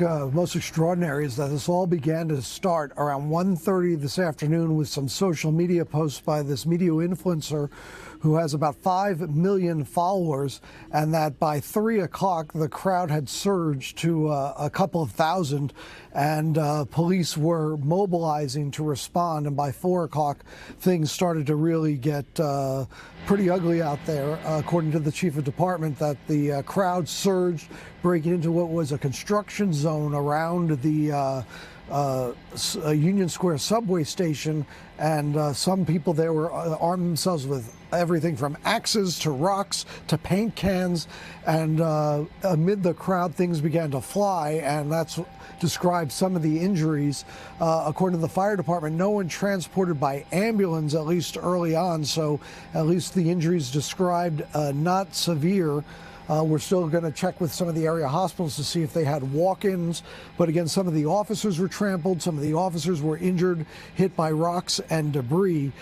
most extraordinary is that this all began to start around 1:30 this afternoon with some social media posts by this media influencer who has about 5 million followers, and that by 3 o'clock the crowd had surged to a couple of thousand, and police were mobilizing to respond. And by 4 o'clock things started to really get pretty ugly out there, according to the chief of department, that the crowd surged, breaking into what was a construction zone around the Union Square subway station, and some people there were armed themselves with everything from axes to rocks to paint cans, and amid the crowd things began to fly, and that's described some of the injuries. According to the fire department, no one transported by ambulance, at least early on, so at least the injuries described not severe. We're still going to check with some of the area hospitals to see if they had walk-ins. But again, some of the officers were trampled. Some of the officers were injured, hit by rocks and debris.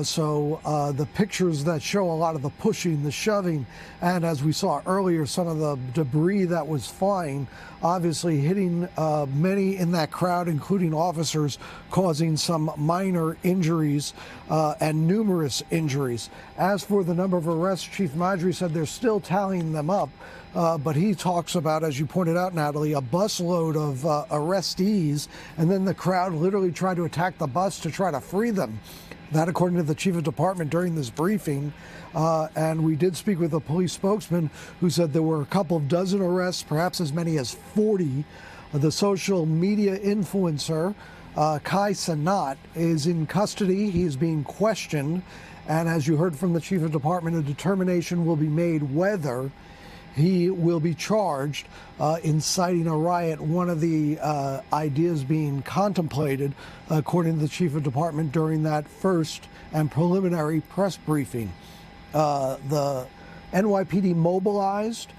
So the pictures that show a lot of the pushing, the shoving, and as we saw earlier, some of the debris that was flying, obviously hitting many in that crowd, including officers, causing some minor injuries and numerous injuries. As for the number of arrests, Chief Madry said they're still tallying them up, but he talks about, as you pointed out, Natalie, a busload of arrestees, and then the crowd literally tried to attack the bus to try to free them. That, according to the chief of department during this briefing. And we did speak with a police spokesman who said there were a couple of dozen arrests, perhaps as many as 40. The social media influencer, Cenat, is in custody. He is being questioned. And as you heard from the chief of department, a determination will be made whether he will be charged inciting a riot, one of the ideas being contemplated, according to the chief of department during that first and preliminary press briefing. The NYPD mobilized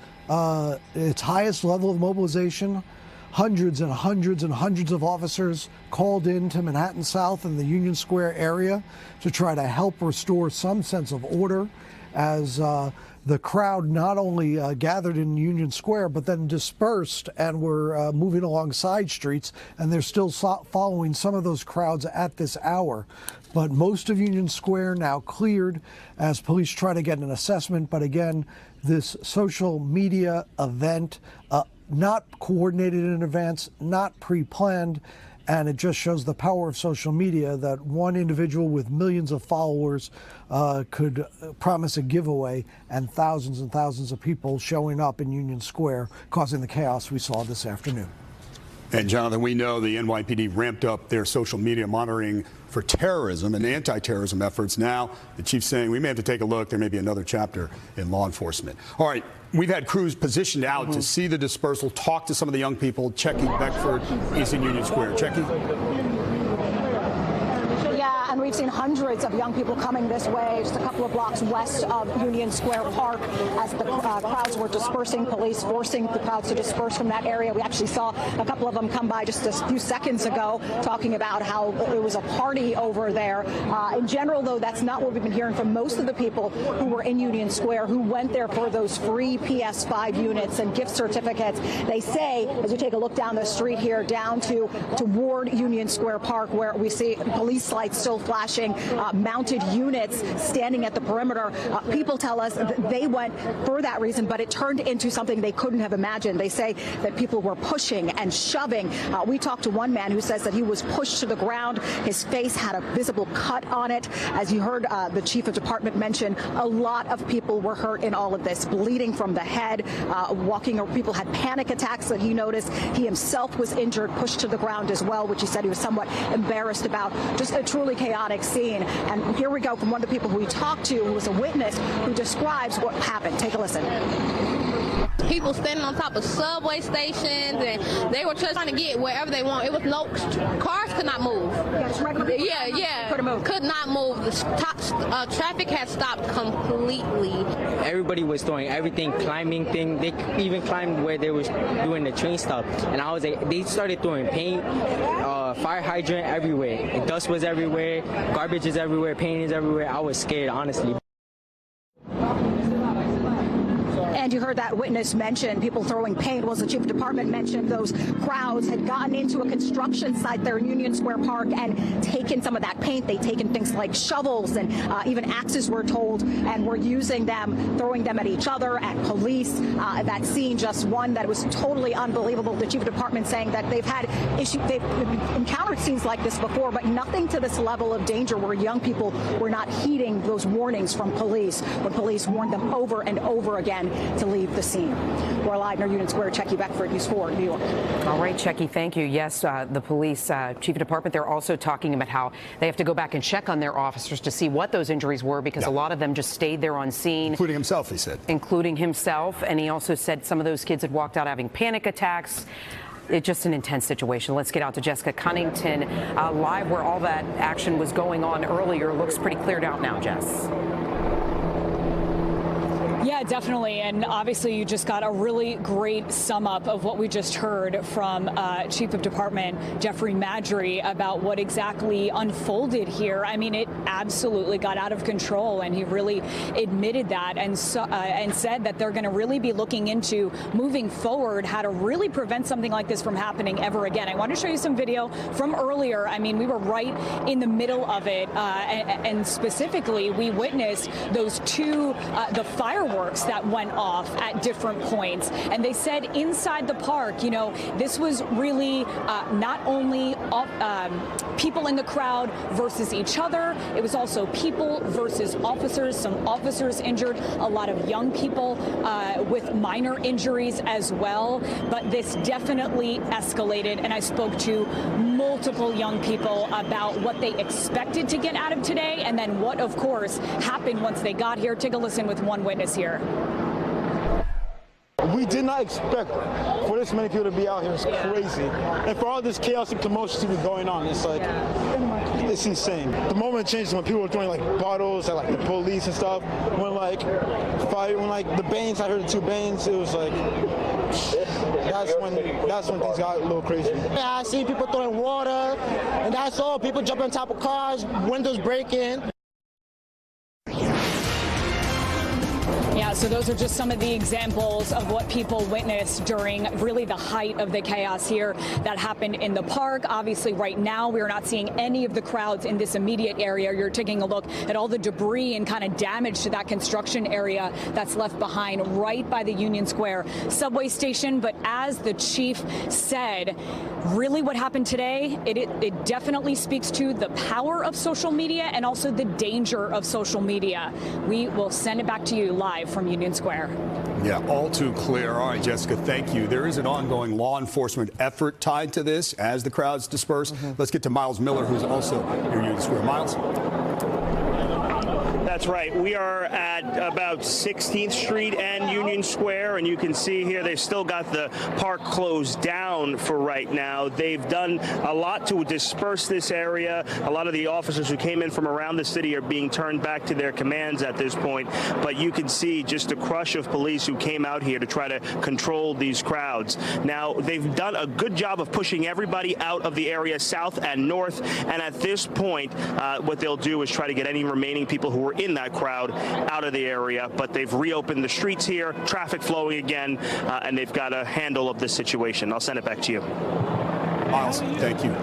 its highest level of mobilization. Hundreds and hundreds and hundreds of officers called into Manhattan South and the Union Square area to try to help restore some sense of order, as the crowd not only gathered in Union Square, but then dispersed and were moving along side streets, and they're still following some of those crowds at this hour. But most of Union Square now cleared as police try to get an assessment. But again, this social media event, not coordinated in advance, not pre-planned, and it just shows the power of social media, that one individual with millions of followers could promise a giveaway, and thousands of people showing up in Union Square, causing the chaos we saw this afternoon. And Jonathan, we know the NYPD ramped up their social media monitoring for terrorism and anti-terrorism efforts. Now the chief's saying we may have to take a look. There may be another chapter in law enforcement. All right. We've had crews positioned out to see the dispersal, talk to some of the young people. Checky Beckford is in Union Square. Checky? Yeah, and we've seen hundreds of young people coming this way, just a couple of blocks west of Union Square Park, as the crowds were dispersing, police forcing the crowds to disperse from that area. We actually saw a couple of them come by just a few seconds ago talking about how it was a party over there. In general, though, that's not what we've been hearing from most of the people who were in Union Square, who went there for those free PS5 units and gift certificates. They say, as you take a look down the street here, down toward Union Square Park, where we see police lights still flashing, mounted units standing at the perimeter. People tell us they went for that reason, but it turned into something they couldn't have imagined. They say that people were pushing and shoving. We talked to one man who says that he was pushed to the ground. His face had a visible cut on it. As you heard the chief of department mention, a lot of people were hurt in all of this, bleeding from the head, walking, or people had panic attacks that he noticed. He himself was injured, pushed to the ground as well, which he said he was somewhat embarrassed about. Just a truly chaotic scene. And here we go from one of the people who we talked to, who was a witness, who describes what happened. Take a listen. People standing on top of subway stations, and they were just trying to get wherever they want. It was no cars could not move. Could not move. The traffic had stopped completely. Everybody was doing everything, climbing thing. They even climbed where they were doing the train stop. And I was like, they started throwing paint, fire hydrant everywhere. Dust was everywhere, garbage is everywhere, paint is everywhere. I was scared, honestly. And you heard that witness mention people throwing paint. Well, as the chief of department mentioned, those crowds had gotten into a construction site there in Union Square Park and taken some of that paint. They'd taken things like shovels and even axes, we're told, and were using them, throwing them at each other, at police. That scene, just one that was totally unbelievable. The chief of department saying that they've encountered scenes like this before, but nothing to this level of danger where young people were not heeding those warnings from police when police warned them over and over again to leave the scene. We're live near Union Square. Checky Beckford, News 4, New York. All right, Checky, thank you. Yes, the police chief of department, they're also talking about how they have to go back and check on their officers to see what those injuries were, because a lot of them just stayed there on scene. Including himself, he said. Including himself. And he also said some of those kids had walked out having panic attacks. It's just an intense situation. Let's get out to Jessica Cunnington live where all that action was going on earlier. Looks pretty cleared out now, Jess. Yeah, definitely. And obviously, you just got a really great sum up of what we just heard from Chief of Department Jeffrey Madry about what exactly unfolded here. I mean, it absolutely got out of control, and he really admitted that and said that they're going to really be looking into moving forward how to really prevent something like this from happening ever again. I want to show you some video from earlier. I mean, we were right in the middle of it, and specifically, we witnessed those the fireworks that went off at different points. And they said inside the park, you know, this was really not only people in the crowd versus each other, it was also people versus officers, some officers injured, a lot of young people with minor injuries as well. But this definitely escalated, and I spoke to multiple young people about what they expected to get out of today, and then what, of course, happened once they got here. Take a listen with one witness here. We did not expect for this many people to be out here. It's crazy. And for all this chaos and commotion to be going on, it's like, it's insane. The moment changed when people were throwing like bottles at like the police and stuff. When the Banes, I heard the two Banes, it was like, that's when things got a little crazy. Yeah, I see people throwing water, and that's all. People jumping on top of cars, windows breaking. Yeah, so those are just some of the examples of what people witnessed during really the height of the chaos here that happened in the park. Obviously, right now, we are not seeing any of the crowds in this immediate area. You're taking a look at all the debris and kind of damage to that construction area that's left behind right by the Union Square subway station. But as the chief said, really what happened today, it definitely speaks to the power of social media and also the danger of social media. We will send it back to you live from Union Square. Yeah, all too clear. All right, Jessica, thank you. There is an ongoing law enforcement effort tied to this as the crowds disperse. Let's get to Miles Miller, who's also near Union Square. Miles? That's right. We are at about 16th Street and Union Square, and you can see here they've still got the park closed down for right now. They've done a lot to disperse this area. A lot of the officers who came in from around the city are being turned back to their commands at this point, but you can see just a crush of police who came out here to try to control these crowds. Now, they've done a good job of pushing everybody out of the area south and north, and at this point, what they'll do is try to get any remaining people who were in that crowd out of the area. But they've reopened the streets here, traffic flowing again, and they've got a handle of this situation. I'll send it back to you. Miles, thank you.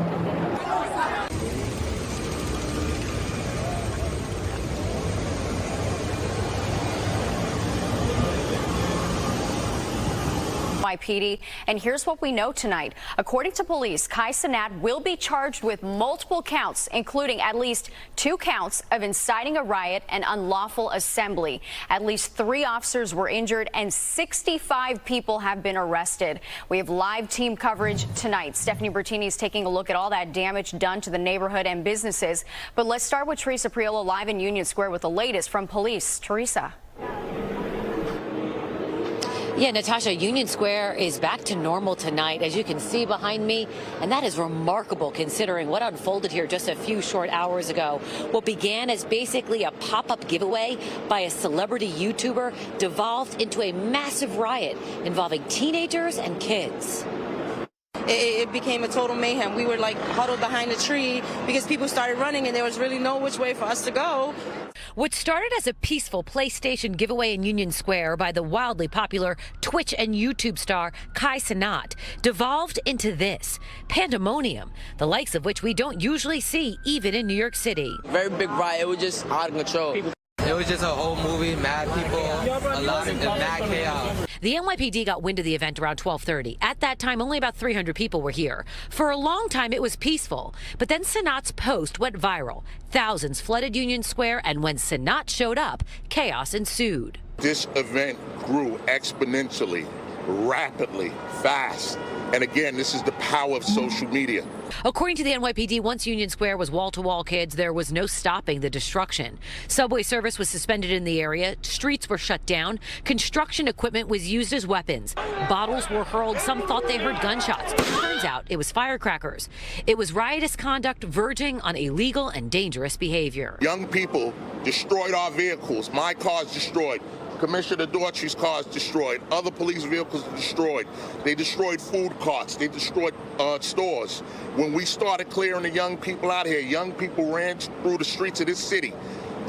NYPD. And here's what we know tonight. According to police, Cenat will be charged with multiple counts, including at least 2 counts of inciting a riot and unlawful assembly. At least 3 officers were injured and 65 people have been arrested. We have live team coverage tonight. Stephanie Bertini is taking a look at all that damage done to the neighborhood and businesses. But let's start with Teresa Priolo live in Union Square with the latest from police. Teresa. Yeah, Natasha, Union Square is back to normal tonight, as you can see behind me, and that is remarkable considering what unfolded here just a few short hours ago. What began as basically a pop-up giveaway by a celebrity YouTuber devolved into a massive riot involving teenagers and kids. It became a total mayhem. We were like huddled behind a tree because people started running and there was really no which way for us to go. What started as a peaceful PlayStation giveaway in Union Square by the wildly popular Twitch and YouTube star Kai Cenat devolved into this pandemonium, the likes of which we don't usually see even in New York City. Very big riot. It was just out of control. It was just a whole movie, mad people, a lot of mad chaos. The NYPD got wind of the event around 12:30. At that time, only about 300 people were here. For a long time, it was peaceful. But then Cenat's post went viral. Thousands flooded Union Square, and when Cenat showed up, chaos ensued. This event grew exponentially, rapidly, fast. And again, this is the power of social media. According to the NYPD, once Union Square was wall-to-wall kids, there was no stopping the destruction. Subway service was suspended in the area. Streets were shut down. Construction equipment was used as weapons. Bottles were hurled. Some thought they heard gunshots. Turns out it was firecrackers. It was riotous conduct verging on illegal and dangerous behavior. Young people destroyed our vehicles. My car's destroyed. Commissioner Daughtry's car is destroyed. Other police vehicles are destroyed. They destroyed food carts. They destroyed stores. When we started clearing the young people out here, young people ran through the streets of this city,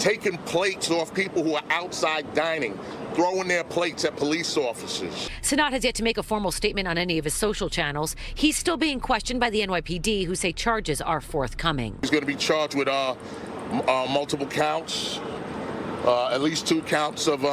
taking plates off people who are outside dining, throwing their plates at police officers. Cenat has yet to make a formal statement on any of his social channels. He's still being questioned by the NYPD, who say charges are forthcoming. He's going to be charged with multiple counts. At least 2 counts of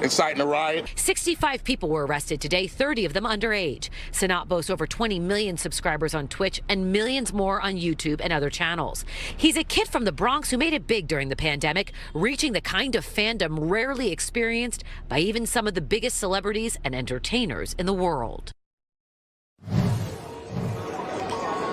inciting a riot. 65 people were arrested today, 30 of them underage. Cenat boasts over 20 million subscribers on Twitch and millions more on YouTube and other channels. He's a kid from the Bronx who made it big during the pandemic, reaching the kind of fandom rarely experienced by even some of the biggest celebrities and entertainers in the world.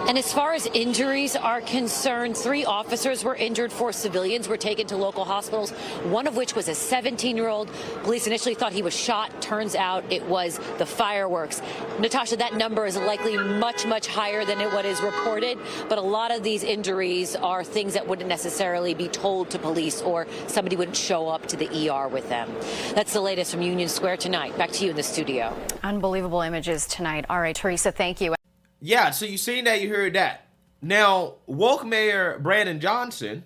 And as far as injuries are concerned, 3 officers were injured, 4 civilians were taken to local hospitals, one of which was a 17-year-old. Police initially thought he was shot. Turns out it was the fireworks. Natasha, that number is likely much, much higher than what is reported. But a lot of these injuries are things that wouldn't necessarily be told to police, or somebody wouldn't show up to the ER with them. That's the latest from Union Square tonight. Back to you in the studio. Unbelievable images tonight. All right, Teresa, thank you. Yeah, so you seen that, you heard that. Now, woke Mayor Brandon Johnson